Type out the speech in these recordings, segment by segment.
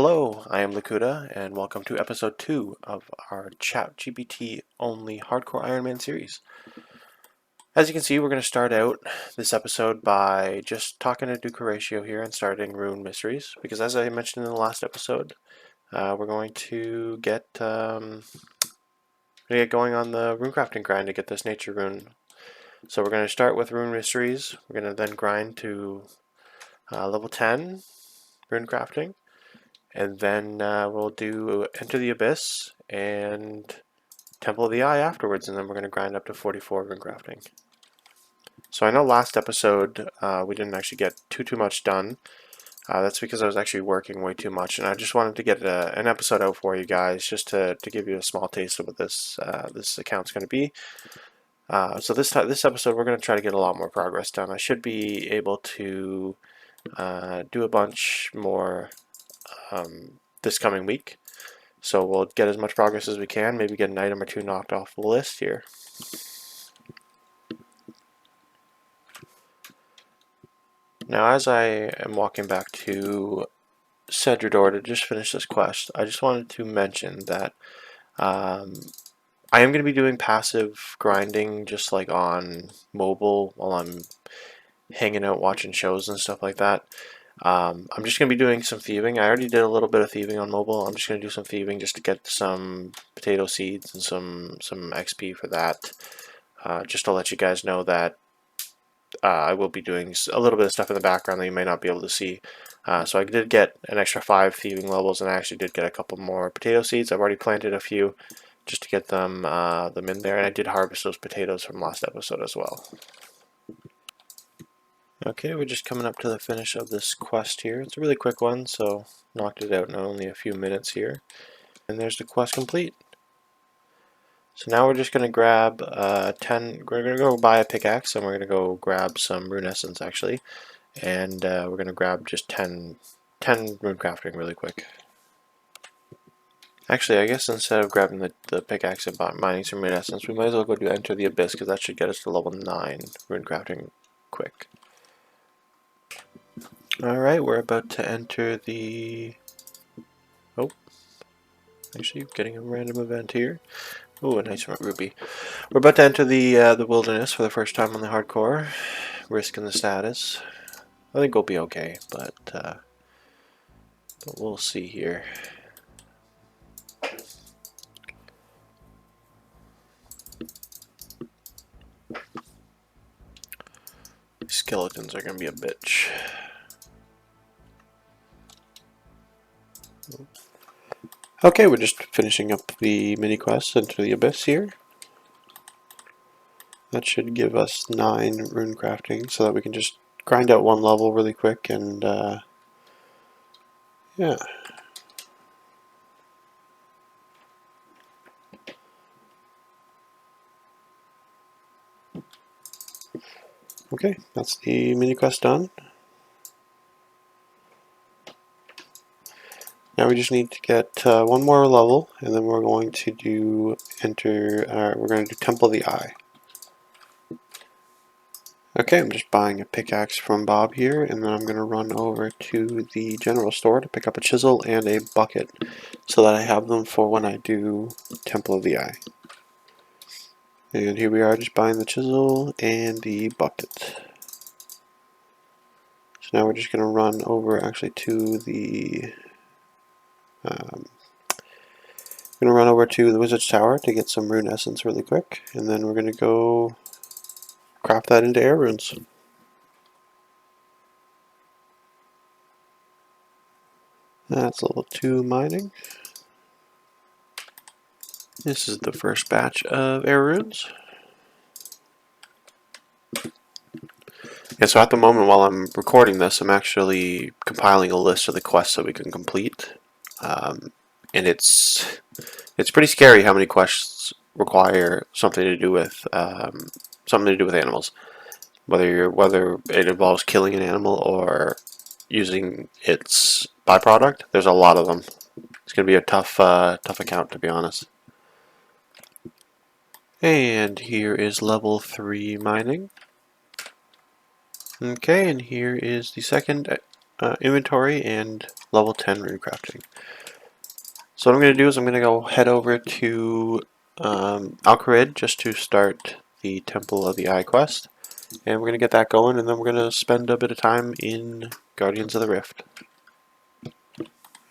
Hello, I am Lakuta, and welcome to episode 2 of our ChatGPT only Hardcore Ironman series. As you can see, we're going to start out this episode by just talking to Duca Ratio here and starting Rune Mysteries, because as I mentioned in the last episode, we're going to get going on the rune crafting grind to get this nature rune. So we're going to start with Rune Mysteries. We're going to then grind to level 10 rune crafting. And then we'll do Enter the Abyss and Temple of the Eye afterwards, and then we're going to grind up to 44 rune crafting. So I know last episode we didn't actually get too much done. That's because I was actually working way too much, and I just wanted to get an episode out for you guys, just to give you a small taste of what this account's going to be. So this episode we're going to try to get a lot more progress done. I should be able to do a bunch more this coming week. So we'll get as much progress as we can, maybe get an item or two knocked off the list here. Now as I am walking back to Cedrador to just finish this quest, I just wanted to mention that I am going to be doing passive grinding just like on mobile while I'm hanging out watching shows and stuff like that. I'm just going to be doing some thieving. I already did a little bit of thieving on mobile. I'm just going to do some thieving just to get some potato seeds and some XP for that. Just to let you guys know that I will be doing a little bit of stuff in the background that you may not be able to see. So I did get an extra 5 thieving levels, and I actually did get a couple more potato seeds. I've already planted a few just to get them in there, and I did harvest those potatoes from last episode as well. Okay, we're just coming up to the finish of this quest here. It's a really quick one, so knocked it out in only a few minutes here. And there's the quest complete. So now we're just going to grab 10, we're going to go buy a pickaxe, and we're going to go grab some rune essence actually. And we're going to grab just 10 rune crafting really quick. Actually, I guess instead of grabbing the pickaxe and mining some rune essence, we might as well go do Enter the Abyss, because that should get us to level 9 rune crafting quick. Alright, we're about to enter the... Oh, actually getting a random event here. Oh, a nice ruby. We're about to enter the wilderness for the first time on the hardcore, risking the status. I think we'll be okay, but we'll see here. Skeletons are going to be a bitch. Okay, we're just finishing up the mini quest Enter the Abyss here. That should give us 9 rune crafting, so that we can just grind out one level really quick and yeah. Okay, that's the mini quest done. Now we just need to get one more level, and then we're going to do we're going to do Temple of the Eye. Okay, I'm just buying a pickaxe from Bob here, and then I'm going to run over to the general store to pick up a chisel and a bucket, so that I have them for when I do Temple of the Eye. And here we are, just buying the chisel and the bucket. So now we're just going to run over actually to the I'm going to run over to the Wizard's Tower to get some rune essence really quick, and then we're going to go craft that into air runes. That's level 2 mining. This is the first batch of air runes. Yeah, so at the moment while I'm recording this, I'm actually compiling a list of the quests that we can complete. And it's pretty scary how many quests require something to do with animals. Whether it involves killing an animal or using its byproduct, there's a lot of them. It's going to be a tough account, to be honest. And here is level 3 mining. Okay, and here is the second inventory and level 10 runecrafting. So what I'm going to do is I'm going to go head over to Alcarid just to start the Temple of the Eye quest. And we're going to get that going, and then we're going to spend a bit of time in Guardians of the Rift.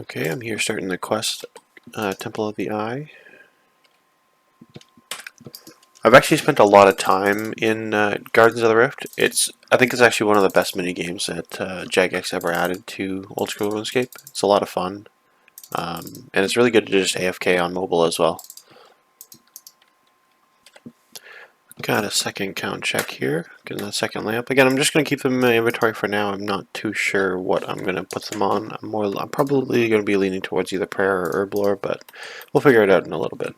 Okay, I'm here starting the quest, Temple of the Eye. I've actually spent a lot of time in Guardians of the Rift. I think it's actually one of the best mini games that Jagex ever added to Oldschool Runescape. It's a lot of fun, and it's really good to just AFK on mobile as well. Got a second count check here. Getting a second lamp. Again, I'm just going to keep them in my inventory for now. I'm not too sure what I'm going to put them on. I'm probably going to be leaning towards either prayer or herb lore, but we'll figure it out in a little bit.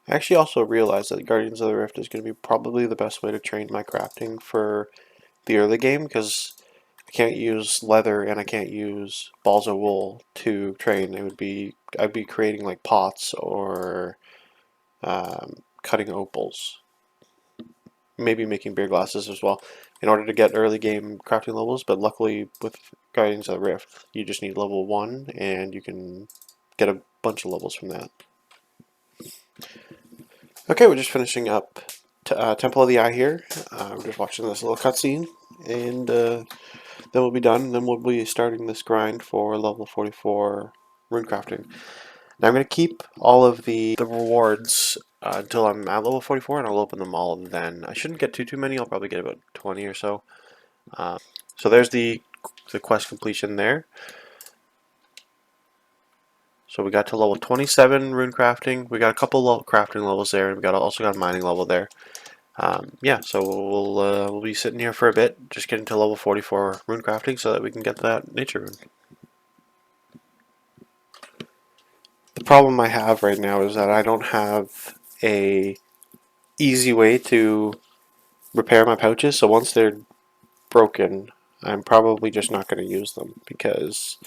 I actually also realized that Guardians of the Rift is going to be probably the best way to train my crafting for the early game, because I can't use leather and I can't use balls of wool to train. I'd be creating like pots or cutting opals, maybe making beer glasses as well, in order to get early game crafting levels. But luckily with Guardians of the Rift, you just need level 1 and you can get a bunch of levels from that. Okay, we're just finishing up Temple of the Eye here. We're just watching this little cutscene, and then we'll be done. And then we'll be starting this grind for level 44 runecrafting. Now I'm going to keep all of the rewards until I'm at level 44, and I'll open them all then. I shouldn't get too many. I'll probably get about 20 or so. So there's the quest completion there. So we got to level 27 runecrafting. We got a couple crafting levels there, and we also got a mining level there. Yeah, so we'll be sitting here for a bit, just getting to level 44 runecrafting so that we can get that nature rune. The problem I have right now is that I don't have a easy way to repair my pouches, so once they're broken, I'm probably just not going to use them, because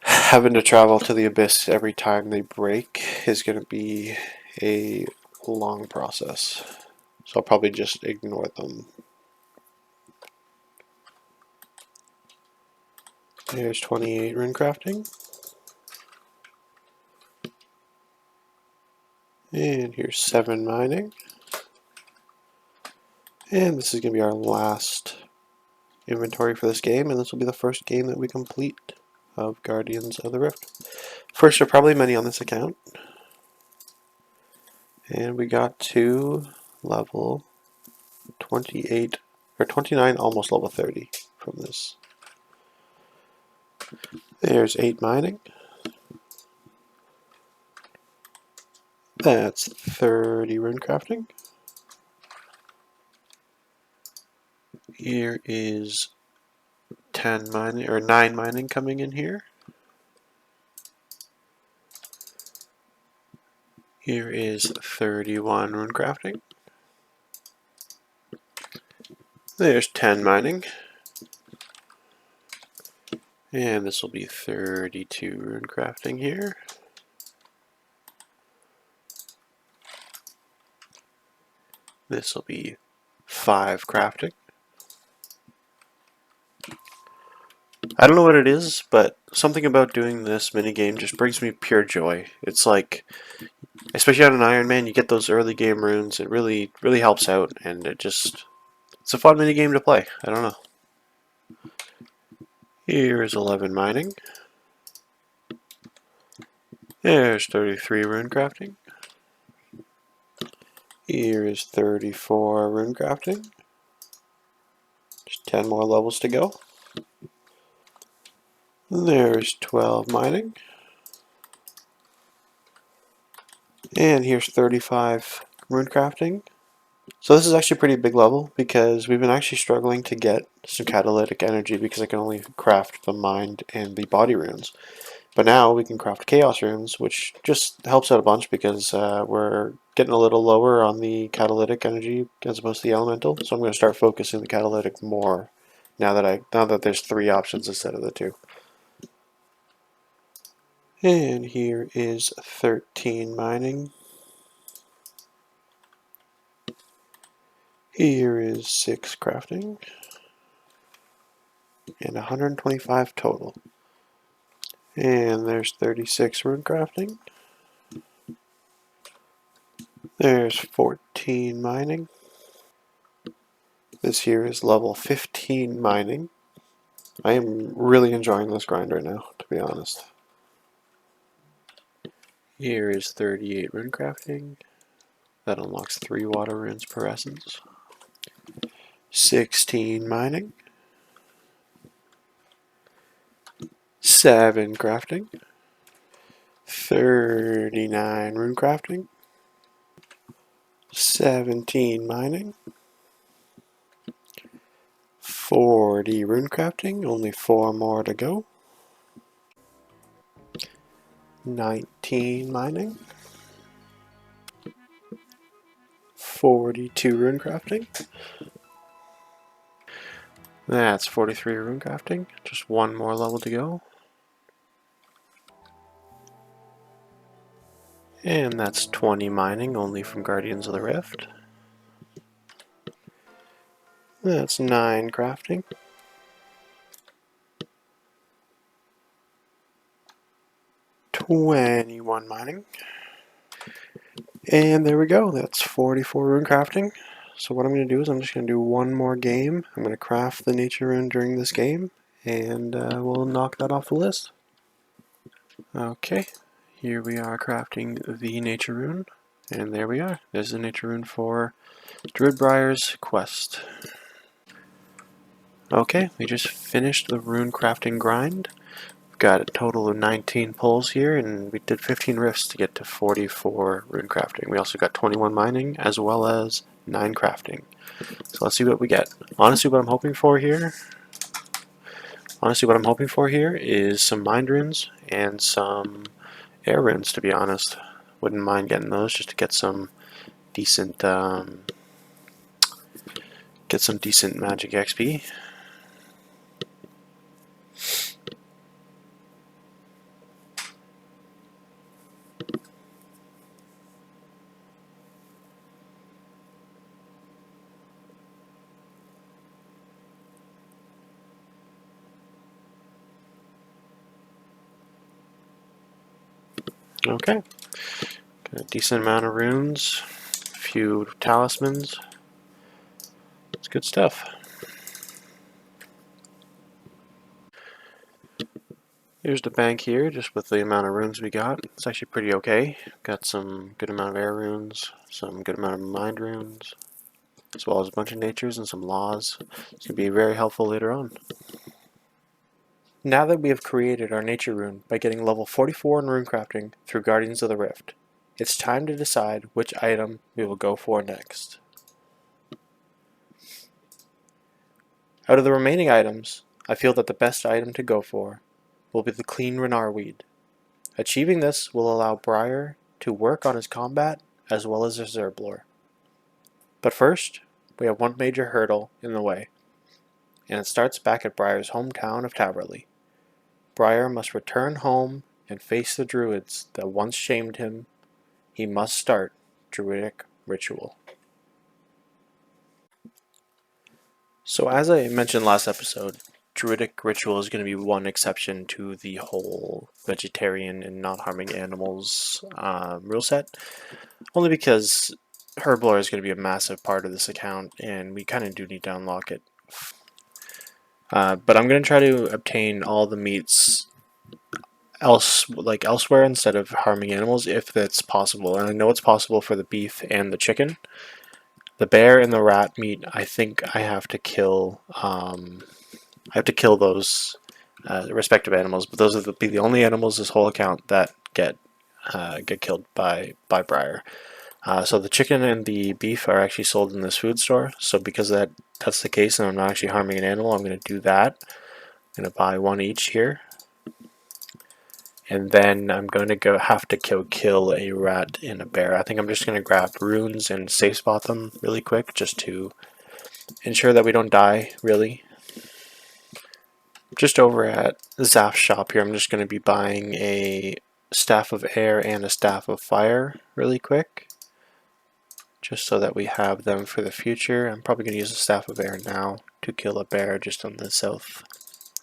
having to travel to the abyss every time they break is going to be a long process. So I'll probably just ignore them. There's 28 runecrafting. And here's 7 mining. And this is going to be our last inventory for this game, and this will be the first game that we complete of Guardians of the Rift. First, there are probably many on this account. And we got to level 28, or 29, almost level 30 from this. There's 8 mining. That's 30 runecrafting. Here is 10 mining, or 9 mining coming in here. Here is 31 runecrafting. There's 10 mining. And this will be 32 runecrafting here. This will be 5 crafting. I don't know what it is, but something about doing this minigame just brings me pure joy. It's like, especially on an Ironman, you get those early game runes. It really helps out, and it's a fun minigame to play. I don't know. Here's 11 mining. There's 33 runecrafting. Here is 34 runecrafting. Just 10 more levels to go. There's 12 mining. And here's 35 runecrafting. So this is actually a pretty big level, because we've been actually struggling to get some catalytic energy, because I can only craft the mind and the body runes. But now we can craft chaos runes, which just helps out a bunch, because we're getting a little lower on the catalytic energy as opposed to the elemental. So I'm going to start focusing the catalytic more now that there's 3 options instead of the 2. And here is 13 mining. Here is 6 crafting. and 125 total. And there's 36 rune crafting. There's 14 mining. This here is level 15 mining. I am really enjoying this grind right now, to be honest. Here is 38 rune crafting. That unlocks 3 water runes per essence. 16 mining. 7 crafting. 39 rune crafting. 17 mining. 40 rune crafting, only 4 more to go. 19 mining. 42 rune crafting. That's 43 rune crafting, just 1 more level to go. And that's 20 mining, only from Guardians of the Rift. That's 9 crafting. 21 mining. And there we go, that's 44 rune crafting. So what I'm going to do is I'm just going to do 1 more game. I'm going to craft the nature rune during this game, and we'll knock that off the list. Okay, here we are crafting the nature rune, and there we are. There's the nature rune for Druid Briar's quest. Okay, we just finished the rune crafting grind. We've got a total of 19 pulls here, and we did 15 rifts to get to 44 rune crafting. We also got 21 mining, as well as 9 crafting. So let's see what we get. Honestly, what I'm hoping for here is some mind runes and some air runes, to be honest. Wouldn't mind getting those just to get some decent magic XP. Okay, got a decent amount of runes, a few talismans. It's good stuff. Here's the bank here, just with the amount of runes we got. It's actually pretty okay. Got some good amount of air runes, some good amount of mind runes, as well as a bunch of natures and some laws. It's going to be very helpful later on. Now that we have created our nature rune by getting level 44 in rune crafting through Guardians of the Rift, it's time to decide which item we will go for next. Out of the remaining items, I feel that the best item to go for will be the clean Renar weed. Achieving this will allow Briar to work on his combat as well as his herb lore. But first, we have one major hurdle in the way, and it starts back at Briar's hometown of Taverley. Briar must return home and face the druids that once shamed him. He must start druidic ritual. So as I mentioned last episode, druidic ritual is going to be one exception to the whole vegetarian and not harming animals rule set, only because herblore is going to be a massive part of this account and we kind of do need to unlock it. But I'm going to try to obtain all the meats elsewhere instead of harming animals if that's possible, and I know it's possible for the beef and the chicken. The bear and the rat meat, I think I have to kill. I have to kill those respective animals, but those will be the only animals this whole account that get killed by Briar. So the chicken and the beef are actually sold in this food store. So because that's the case, and I'm not actually harming an animal, I'm going to do that. I'm going to buy one each here. And then I'm going to have to kill a rat and a bear. I think I'm just going to grab runes and safe spot them really quick just to ensure that we don't die, really. Just over at Zaf's shop here, I'm just going to be buying a staff of air and a staff of fire really quick, just so that we have them for the future. I'm probably going to use a staff of air now to kill a bear just on the south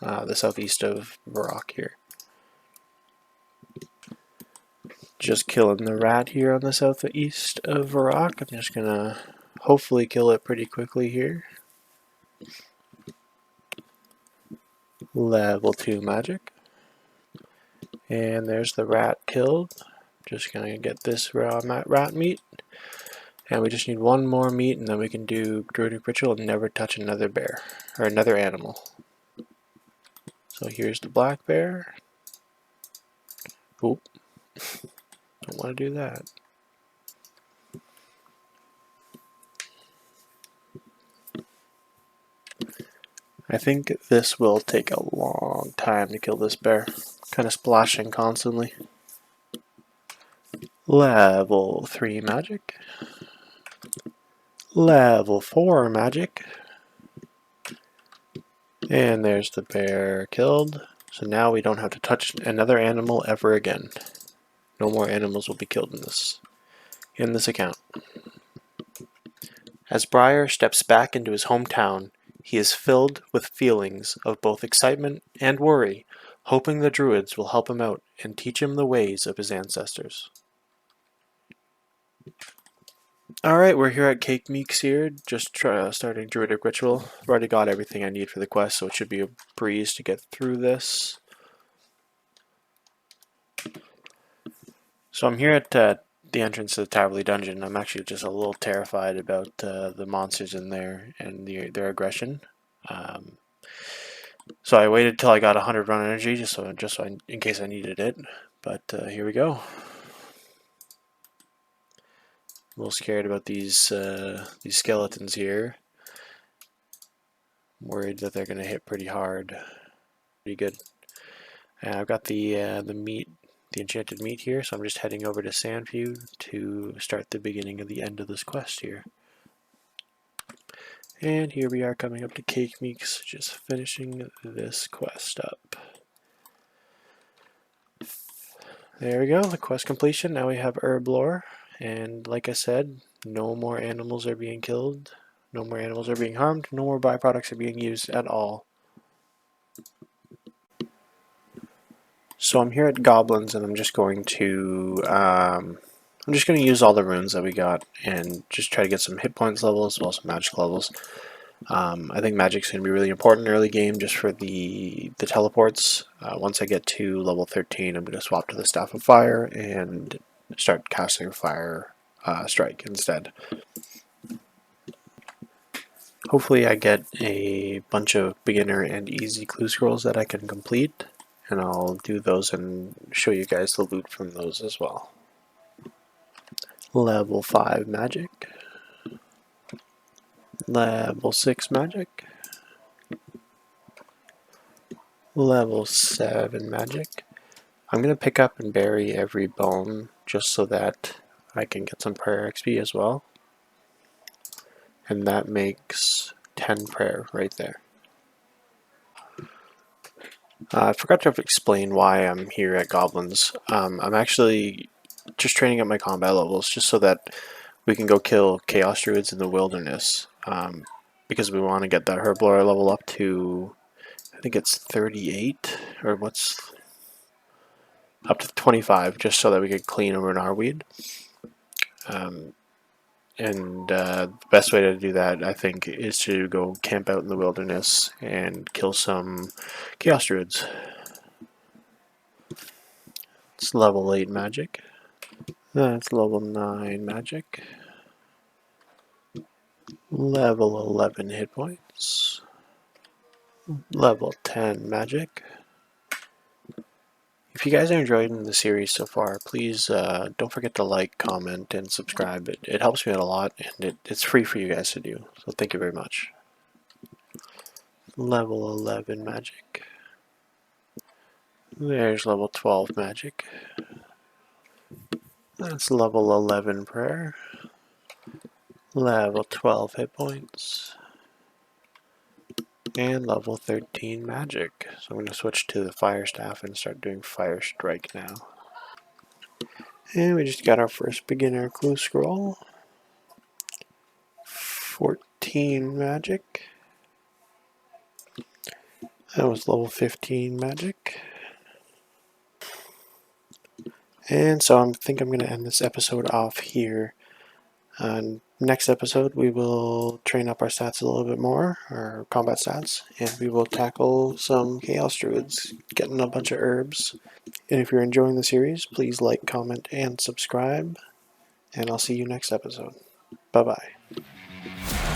the southeast of Varrock here. Just killing the rat here on the southeast of Varrock. I'm just gonna hopefully kill it pretty quickly here. Level 2 magic. And there's the rat killed. Just gonna get this raw rat meat. And we just need one more meat, and then we can do druidic ritual and never touch another bear, or another animal. So here's the black bear. Oop. Don't want to do that. I think this will take a long time to kill this bear. Kind of splashing constantly. Level 3 magic. Level 4 magic. And there's the bear killed. So now we don't have to touch another animal ever again. No more animals will be killed in this account. As Briar steps back into his hometown, he is filled with feelings of both excitement and worry, hoping the druids will help him out and teach him the ways of his ancestors. Alright, we're here at Cake Meeks here, just starting Druidic Ritual. I've already got everything I need for the quest, so it should be a breeze to get through this. So I'm here at the entrance to the Taverley Dungeon. I'm actually just a little terrified about the monsters in there and their aggression. So I waited till I got 100 run energy just so in case I needed it. But here we go. A little scared about these skeletons here. I'm worried that they're gonna hit pretty hard. Pretty good. I've got the meat, the enchanted meat here, so I'm just heading over to Sandview to start the beginning of the end of this quest here. And here we are coming up to Cake Meeks, just finishing this quest up. There we go, the quest completion. Now we have herb lore, and like I said, no more animals are being killed, no more animals are being harmed, no more byproducts are being used at all. So I'm here at Goblins, and I'm just going to use all the runes that we got and just try to get some hit points levels as well as some magic levels. I think magic's going to be really important early game just for the teleports. Once I get to level 13, I'm going to swap to the Staff of Fire and start casting Fire Strike instead. Hopefully I get a bunch of beginner and easy clue scrolls that I can complete, and I'll do those and show you guys the loot from those as well. Level 5 magic. Level 6 magic. Level 7 magic. I'm going to pick up and bury every bone just so that I can get some prayer XP as well. And that makes 10 prayer right there. I forgot to explain why I'm here at Goblins. I'm actually just training up my combat levels just so that we can go kill Chaos Druids in the wilderness. Because we want to get that Herblore level up to, I think it's 38, or what's up to 25, just so that we could clean over an Arweed. The best way to do that, I think, is to go camp out in the wilderness and kill some Chaos Druids. It's level 8 magic. That's level 9 magic. Level 11 hit points. Level 10 magic. If you guys are enjoying the series so far, please don't forget to like, comment, and subscribe. It helps me out a lot, and it's free for you guys to do, so thank you very much. Level 11 magic. There's level 12 magic. That's level 11 prayer. Level 12 hit points. And level 13 magic. So I'm going to switch to the fire staff and start doing fire strike now. And we just got our first beginner clue scroll. 14 magic. That was level 15 magic. And so I think I'm going to end this episode off here. Next episode, we will train up our stats a little bit more, our combat stats, and we will tackle some Chaos Druids, getting a bunch of herbs. And if you're enjoying the series, please like, comment, and subscribe. And I'll see you next episode. Bye-bye.